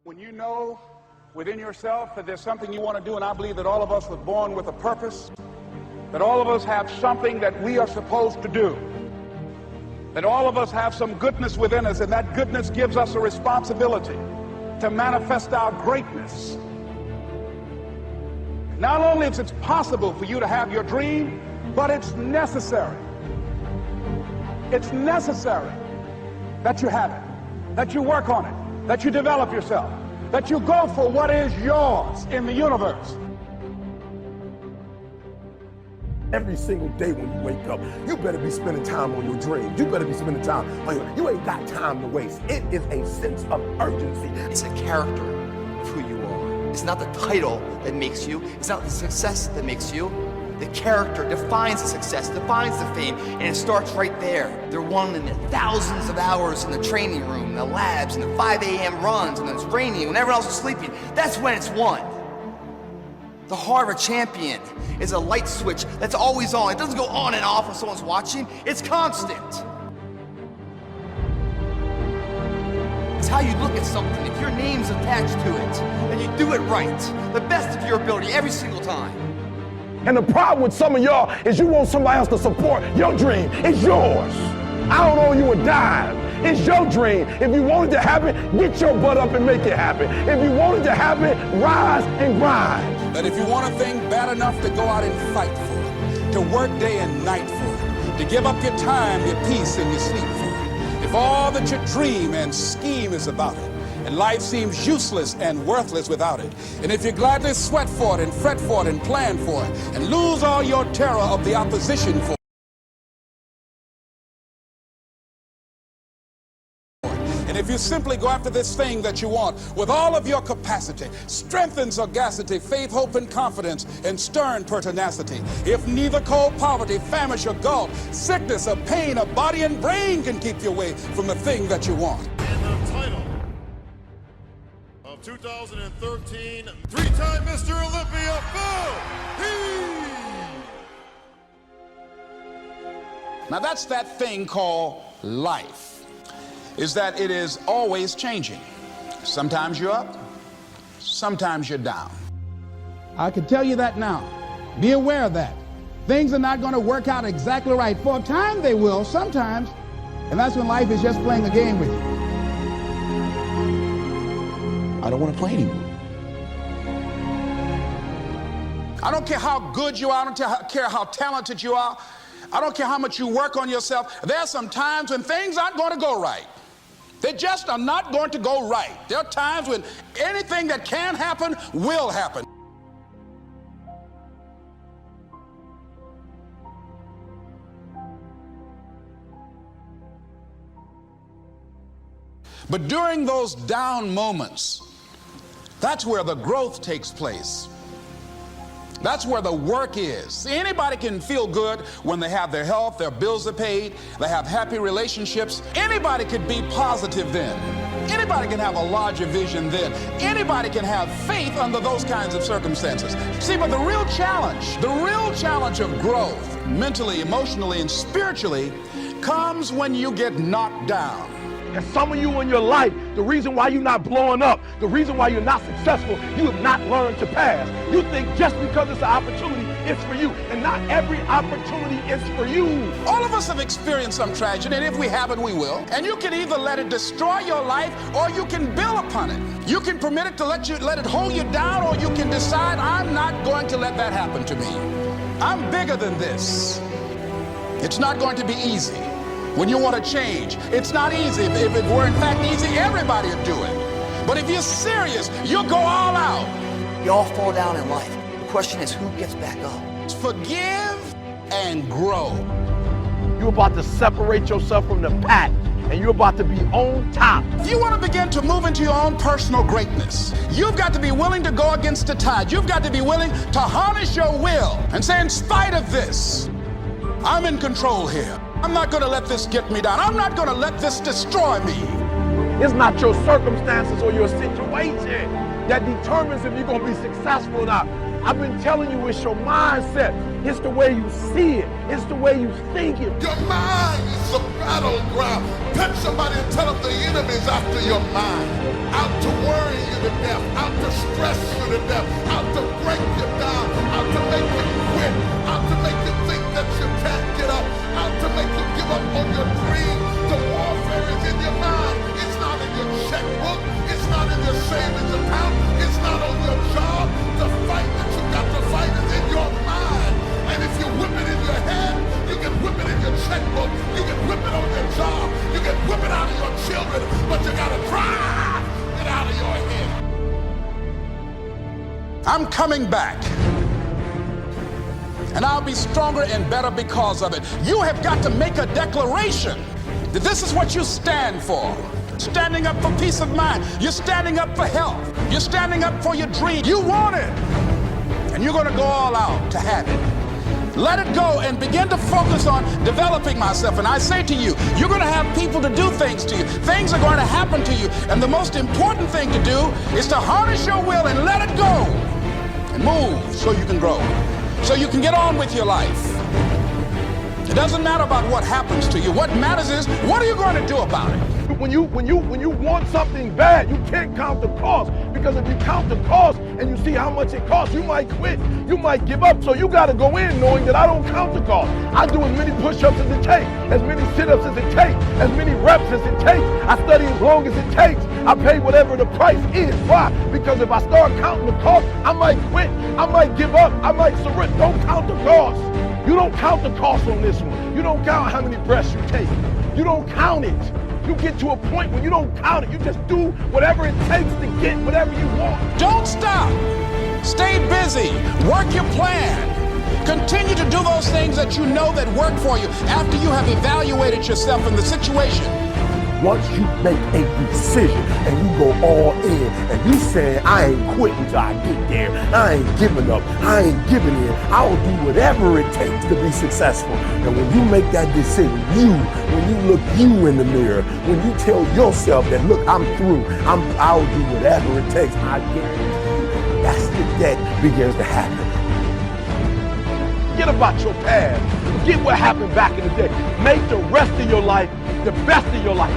When you know within yourself that there's something you want to do, and I believe that all of us were born with a purpose, that all of us have something that we are supposed to do, that all of us have some goodness within us, and that goodness gives us a responsibility to manifest our greatness. Not only is it possible for you to have your dream, but it's necessary. It's necessary that you have it, that you work on it, that you develop yourself, that you go for what is yours in the universe. Every single day when you wake up, you better be spending time on your dreams. You better be spending time on you ain't got time to waste. It is a sense of urgency. It's a character of who you are. It's not the title that makes you. It's not the success that makes you. The character defines the success, defines the fame, and it starts right there. They're won in the thousands of hours in the training room, the labs, and the 5 a.m. runs, and then it's raining when everyone else is sleeping. That's when it's won. The heart of a champion is a light switch that's always on. It doesn't go on and off when someone's watching. It's constant. It's how you look at something. If your name's attached to it, and you do it right, the best of your ability every single time. And the problem with some of y'all is you want somebody else to support your dream. It's yours. I don't owe you a dime. It's your dream. If you want it to happen, get your butt up and make it happen. If you want it to happen, rise and grind. But if you want a thing bad enough to go out and fight for it, to work day and night for it, to give up your time, your peace, and your sleep for it, if all that you dream and scheme is about it, and life seems useless and worthless without it, and if you gladly sweat for it and fret for it and plan for it, and lose all your terror of the opposition for it, and if you simply go after this thing that you want with all of your capacity, strength and sagacity, faith, hope, and confidence, and stern pertinacity, if neither cold poverty, famish, or gulf, sickness, or pain, of body and brain can keep you away from the thing that you want. And the title of 2013, three-time Mr. Olympia, Phil Heath. Now that's that thing called life, is that it is always changing. Sometimes you're up, sometimes you're down. I can tell you that now. Be aware of that. Things are not going to work out exactly right. For a time they will, sometimes, and that's when life is just playing a game with you. I don't want to play anymore. I don't care how good you are, I don't care how talented you are, I don't care how much you work on yourself. There are some times when things aren't going to go right. They just are not going to go right. There are times when anything that can happen will happen. But during those down moments, that's where the growth takes place. That's where the work is. See, anybody can feel good when they have their health, their bills are paid, they have happy relationships. Anybody could be positive then. Anybody can have a larger vision then. Anybody can have faith under those kinds of circumstances. See, but the real challenge of growth, mentally, emotionally, and spiritually, comes when you get knocked down. And some of you in your life, the reason why you're not blowing up, the reason why you're not successful, you have not learned to pass. You think just because it's an opportunity, it's for you. And not every opportunity is for you. All of us have experienced some tragedy, and if we haven't, we will. And you can either let it destroy your life, or you can build upon it. You can permit it to let it hold you down, or you can decide, I'm not going to let that happen to me. I'm bigger than this. It's not going to be easy. When you want to change, it's not easy. If it were in fact easy, everybody would do it. But if you're serious, you'll go all out. We all fall down in life. The question is, who gets back up? Forgive and grow. You're about to separate yourself from the pack, and you're about to be on top. If you want to begin to move into your own personal greatness, you've got to be willing to go against the tide. You've got to be willing to harness your will and say, in spite of this, I'm in control here. I'm not going to let this get me down. I'm not going to let this destroy me. It's not your circumstances or your situation that determines if you're going to be successful or not. I've been telling you, it's your mindset. It's the way you see it. It's the way you think it. Your mind is the battleground. Touch somebody and tell them the enemy's after your mind. Out to worry you to death, out to stress you to death, out to break you down, out to make you quit, out to make you think that you can't get up, out to make you give up on your dream. The warfare is in your mind. It's not in your checkbook. It's not in your savings account. It's not on your job. The fight that you got to fight is in your mind. And if you whip it in your head, you can whip it in your checkbook. You can whip it on your job. You can whip it out of your children. But you got to drive it out of your head. I'm coming back. And I'll be stronger and better because of it. You have got to make a declaration that this is what you stand for. Standing up for peace of mind. You're standing up for health. You're standing up for your dream. You want it. And you're going to go all out to have it. Let it go and begin to focus on developing myself. And I say to you, you're going to have people to do things to you. Things are going to happen to you. And the most important thing to do is to harness your will and let it go. And move so you can grow. So you can get on with your life. It doesn't matter about what happens to you. What matters is, what are you going to do about it? When you want something bad, you can't count the cost. Because if you count the cost and you see how much it costs, you might quit. You might give up. So you got to go in knowing that I don't count the cost. I do as many push-ups as it takes, as many sit-ups as it takes, as many reps as it takes. I study as long as it takes. I pay whatever the price is. Why? Because if I start counting the cost, I might quit. I might give up. I might surrender. Don't count the cost. You don't count the cost on this one. You don't count how many breaths you take. You don't count it. You get to a point where you don't count it. You just do whatever it takes to get whatever you want. Don't stop. Stay busy. Work your plan. Continue to do those things that you know that work for you after you have evaluated yourself in the situation. Once you make a decision and you go all in and you say, I ain't quitting till I get there. I ain't giving up. I ain't giving in. I will do whatever it takes to be successful. And when you make that decision, when you look you in the mirror, when you tell yourself that, look, I'm through. I'll do whatever it takes. I guarantee you, that's the day begins to happen. Forget about your past. Forget what happened back in the day. Make the rest of your life the best of your life.